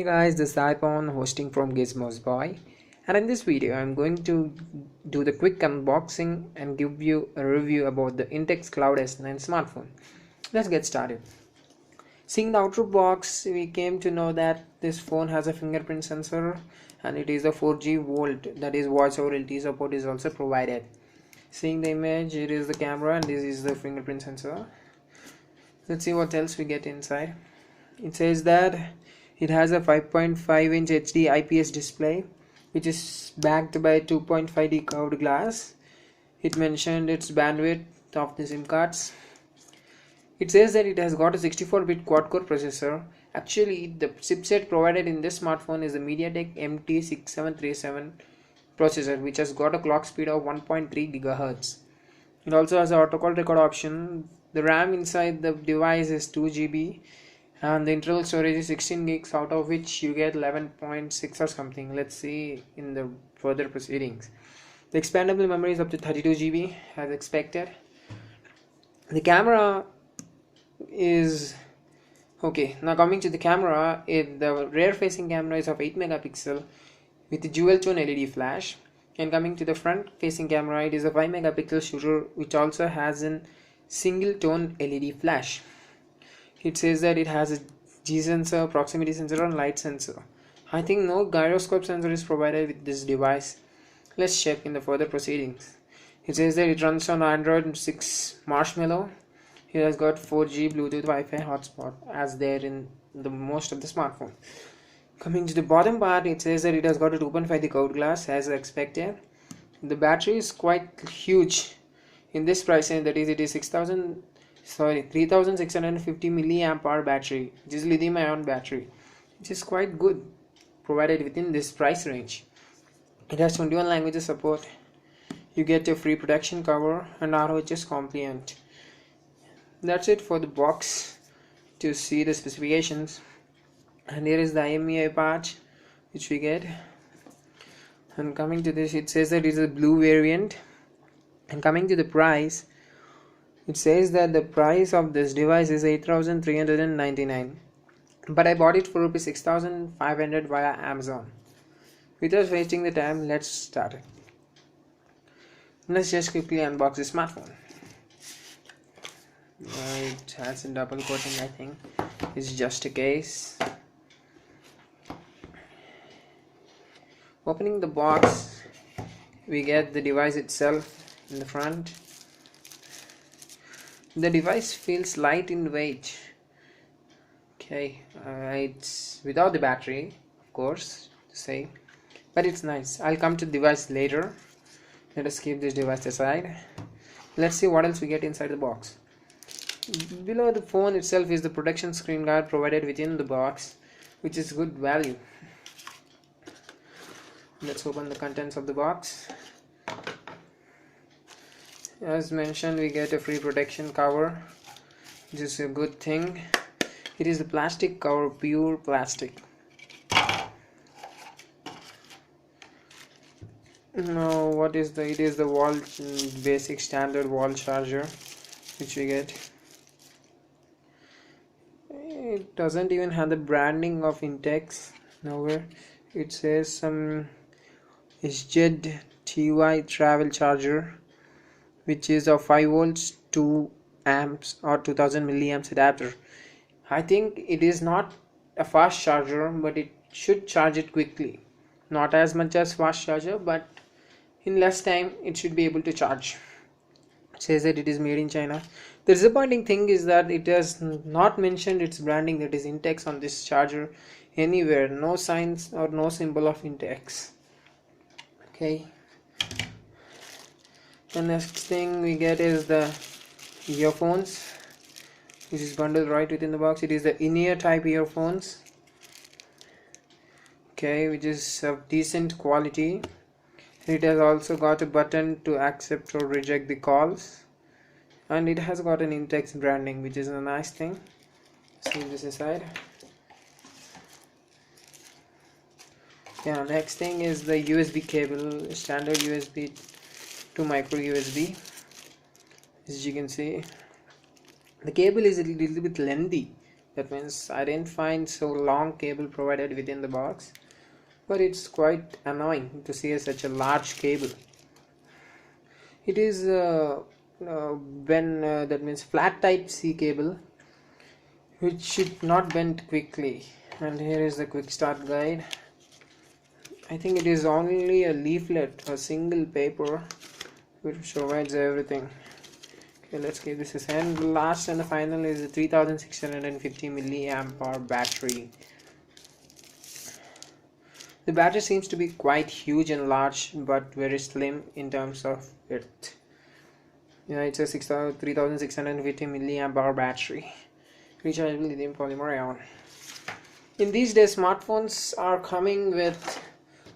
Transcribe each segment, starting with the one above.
Hey guys, this is iPhone hosting from Gizmos Boy, and in this video I'm going to do the quick unboxing and give you a review about the Intex Cloud S9 smartphone. Let's get started. Seeing the outer box, we came to know that this phone has a fingerprint sensor and it is a 4G Volt, that is voice over LTE support is also provided. Seeing the image, it is the camera and this is the fingerprint sensor. Let's see what else we get inside. It says that it has a 5.5-inch HD IPS display which is backed by 2.5D curved glass. It mentioned its bandwidth of the SIM cards. It says that it has got a 64-bit quad-core processor. Actually, the chipset provided in this smartphone is the MediaTek MT6737 processor, which has got a clock speed of 1.3 GHz. It also has an autocall record option. The RAM inside the device is 2 GB and the internal storage is 16 gigs, out of which you get 11.6 or something. Let's see in the further proceedings. The expandable memory is up to 32 GB as expected. The camera is okay. Now coming to the camera, the rear facing camera is of 8 megapixel with a dual tone LED flash, and coming to the front facing camera, it is a 5 megapixel shooter which also has a single tone LED flash. It says that it has a G sensor, proximity sensor and light sensor. I think no gyroscope sensor is provided with this device. Let's check in the further proceedings. It says that it runs on Android 6 Marshmallow. It has got 4G Bluetooth Wi-Fi hotspot as there in the most of the smartphone. Coming to the bottom part, it says that it has got a 2.5D curved glass as expected. The battery is quite huge in this price range, that is it is 3650 milliamp hour battery, which is lithium ion battery, which is quite good provided within this price range. It has 21 languages support. You get a free protection cover and ROHS compliant. That's it for the box. To see the specifications, and here is the IMEI patch which we get. And coming to this, it says that it is a blue variant. And coming to the price, it says that the price of this device is 8,399, but I bought it for rupees 6,500 via Amazon. Without wasting the time, let's start it. Let's just quickly unbox the smartphone. It has a double coating, I think it's just a case. Opening the box, we get the device itself in the front. The device feels light in weight. Okay, it's without the battery, of course, to say, but it's nice. I'll come to the device later. Let us keep this device aside. Let's see what else we get inside the box. Below the phone itself is the protection screen guard provided within the box, which is good value. Let's open the contents of the box. As mentioned, we get a free protection cover, which is a good thing. It is a plastic cover, pure plastic. Now what is it is the wall basic standard wall charger which we get. It doesn't even have the branding of Intex nowhere. It says some SZ TY travel charger, which is a 5 volts 2 amps or 2000 milliamps adapter. I think it is not a fast charger, but it should charge it quickly. Not as much as fast charger, but in less time it should be able to charge. It says that it is made in China. The disappointing thing is that it has not mentioned its branding, that is Intex, on this charger anywhere. No signs or no symbol of Intex. Okay. The next thing we get is the earphones, which is bundled right within the box. It is the in-ear type earphones, okay, which is of decent quality. It has also got a button to accept or reject the calls, and it has got an Intex branding, which is a nice thing. Let's leave this aside. Yeah, next thing is the USB cable, standard USB to micro USB. As you can see, the cable is a little bit lengthy That means I didn't find so long cable provided within the box, but it's quite annoying to see such a large cable. It is when that means flat type C cable, which should not bend quickly. And here is the quick start guide. I think it is only a leaflet, a single paper, which provides everything. Okay, let's keep this as, and last and the final is the 3650 milliamp hour battery. The battery seems to be quite huge and large, but very slim in terms of width. Yeah, it's a 3650 milliamp hour battery, rechargeable lithium polymer ion. In these days, smartphones are coming with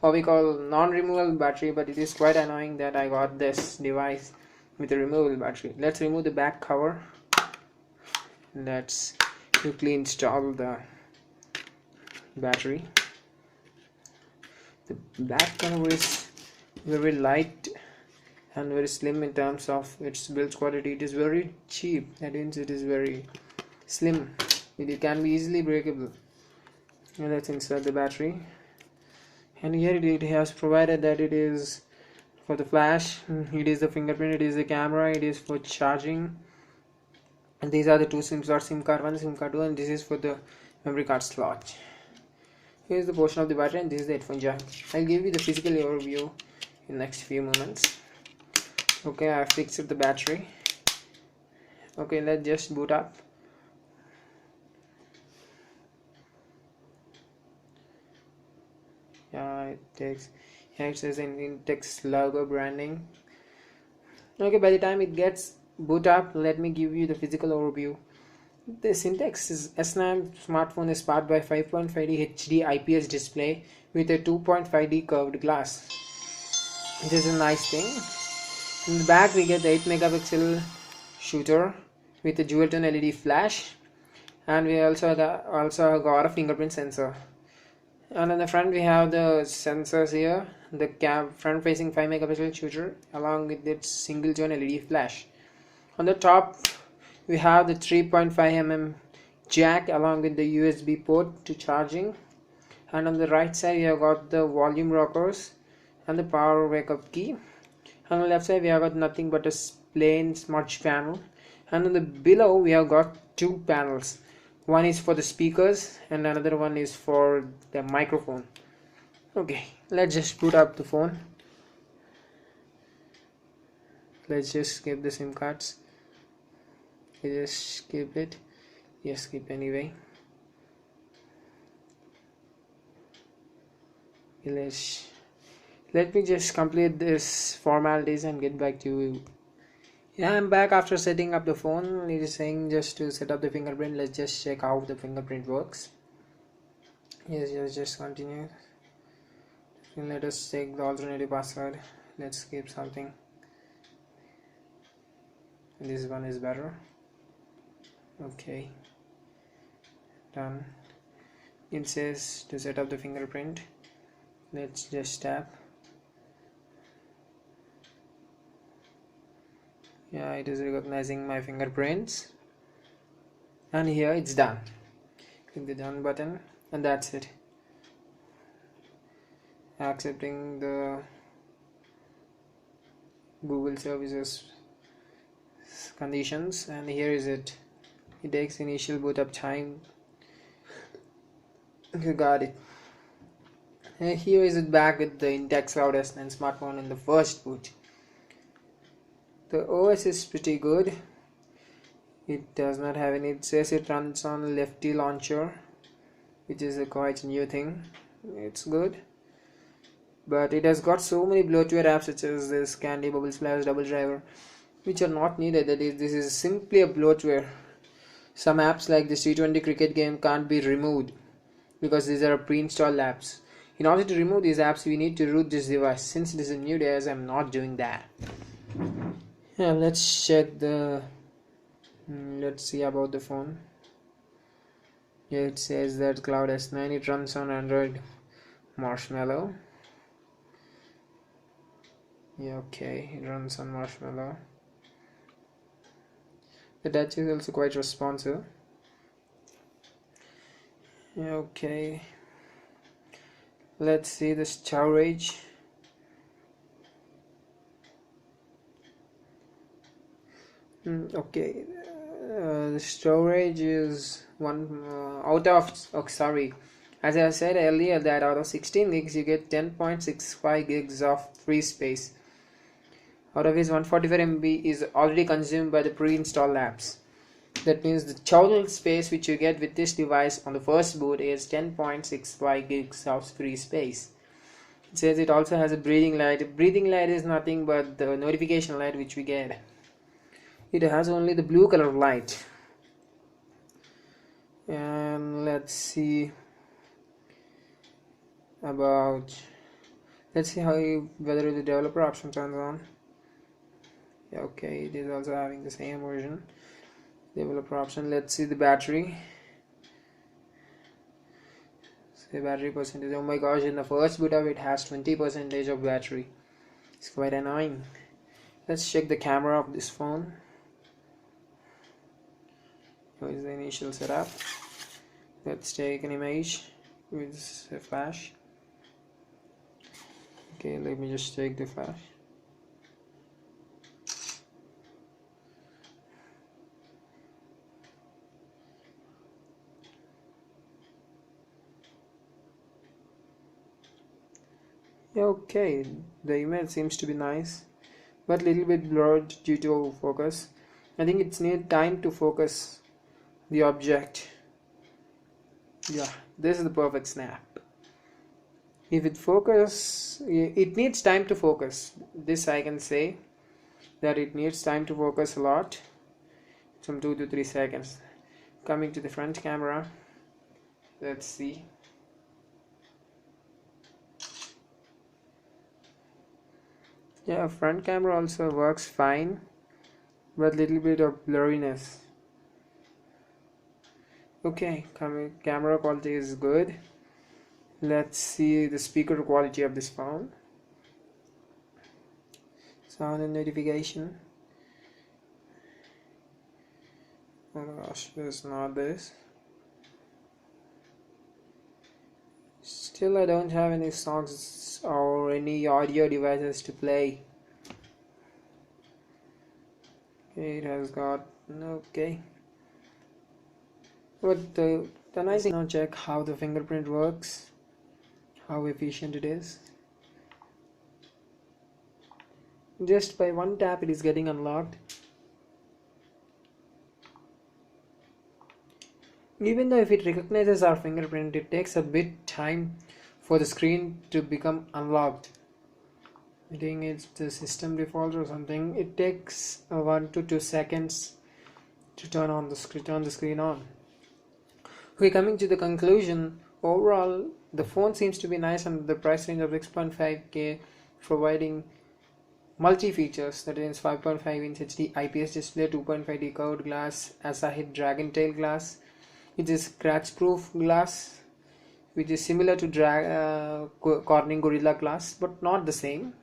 what we call non-removable battery, but it is quite annoying that I got this device with a removable battery. Let's remove the back cover. Let's quickly install the battery. The back cover is very light and very slim in terms of its build quality. It is very cheap, that means it is very slim. It can be easily breakable. And let's insert the battery. And here it has provided that it is for the flash, it is the fingerprint, it is the camera, it is for charging, and these are the two SIM slots, SIM card 1, SIM card 2, and this is for the memory card slot. Here is the portion of the battery, and this is the headphone jack. I'll give you the physical overview in the next few moments. Okay, I fixed the battery. Okay, let's just boot up. Yeah, it takes. Here it says in Intex logo branding. Okay, by the time it gets boot up, let me give you the physical overview. This Intex S9 smartphone is powered by 5.5D HD IPS display with a 2.5D curved glass. This is a nice thing. In the back we get the 8 megapixel shooter with a dual tone LED flash, and we also got a fingerprint sensor. And on the front we have the sensors here, the front facing 5 megapixel shooter along with its single tone LED flash. On the top we have the 3.5mm jack along with the USB port to charging, and on the right side we have got the volume rockers and the power wake up key. On the left side we have got nothing but a plain smudge panel, and on the below we have got two panels. One is for the speakers and another one is for the microphone. Okay, let's just boot up the phone. Let's just skip the SIM cards. Just skip it. Yes, skip anyway. Let me just complete this formalities and get back to you. Yeah, I'm back after setting up the phone. It is saying just to set up the fingerprint. Let's just check how the fingerprint works. Yes, just continue. And let us check the alternative password. Let's skip something. This one is better. Okay, done. It says to set up the fingerprint. Let's just tap. Yeah, it is recognizing my fingerprints, and here it's done. Click the done button, and that's it. Accepting the Google services conditions, and here is it. It takes initial boot up time. You got it. And here is it back with the Intex Cloud S9 smartphone in the first boot. The OS is pretty good. It does not have any. It says it runs on Lefty launcher, which is a quite new thing. It's good, but it has got so many bloatware apps such as this Candy, Bubble Splash, Double Driver, which are not needed. That is, this is simply a bloatware. Some apps like this T20 cricket game can't be removed because these are pre-installed apps. In order to remove these apps, we need to root this device. Since it is a new device, I'm not doing that. Yeah, let's check the. Let's see about the phone. Here it says that Cloud S9, it runs on Android Marshmallow. Yeah, okay, it runs on Marshmallow. The touch is also quite responsive. Okay, let's see the storage. Okay, the storage is one out of, oh sorry, as I said earlier, that out of 16 gigs you get 10.65 gigs of free space, out of which 144 MB is already consumed by the pre-installed apps. That means the total space which you get with this device on the first boot is 10.65 gigs of free space. It says it also has a breathing light. Breathing light is nothing but the notification light which we get. It has only the blue color light. And let's see about, let's see whether the developer option turns on. Yeah, okay, it is also having the same version. Developer option. Let's see the battery. Say battery percentage. Oh my gosh, in the first boot of it has 20% of battery. It's quite annoying. Let's check the camera of this phone. Here is the initial setup. Let's take an image with a flash. Okay, let me just take the flash. Okay, the image seems to be nice, but little bit blurred due to focus. I think it's need time to focus the object. Yeah, this is the perfect snap. If it needs time to focus. This I can say that it needs time to focus a lot, some 2 to 3 seconds. Coming to the front camera, let's see. Yeah, front camera also works fine, but little bit of blurriness. Okay, camera quality is good. Let's see the speaker quality of this phone. Sound and notification. Oh my gosh, it's not this. Still I don't have any songs or any audio devices to play. Okay, it has got, okay. But the nice thing, now check how the fingerprint works, how efficient it is. Just by one tap it is getting unlocked. Even though if it recognizes our fingerprint, it takes a bit time for the screen to become unlocked. I think it's the system default or something. It takes 1 to 2 seconds to turn the screen on. Okay, coming to the conclusion, overall the phone seems to be nice under the price range of 6.5K, providing multi features, that is 5.5-inch HD IPS display, 2.5D curved glass, Asahi dragon tail glass, which is scratch proof glass, which is similar to Corning Gorilla Glass but not the same.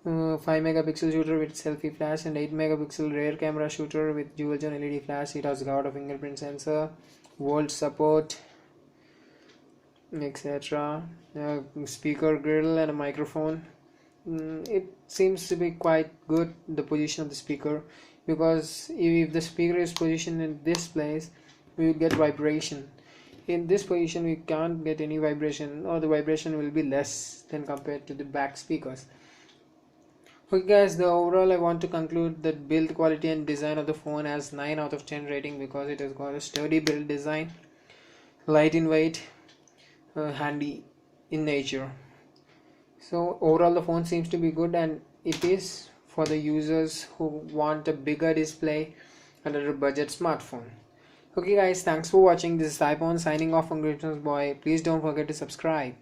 5 megapixel shooter with selfie flash and 8 megapixel rear camera shooter with dual zone LED flash. It has got a fingerprint sensor, volt support, etc. Speaker grill and a microphone. It seems to be quite good, the position of the speaker, because if the speaker is positioned in this place we will get vibration. In this position we can't get any vibration, or the vibration will be less than compared to the back speakers. Okay guys, the overall I want to conclude that build quality and design of the phone has 9 out of 10 rating, because it has got a sturdy build design, light in weight, handy in nature. So overall the phone seems to be good, and it is for the users who want a bigger display under a budget smartphone. Okay guys, thanks for watching. This is iPhone signing off from Christmas Boy. Please don't forget to subscribe.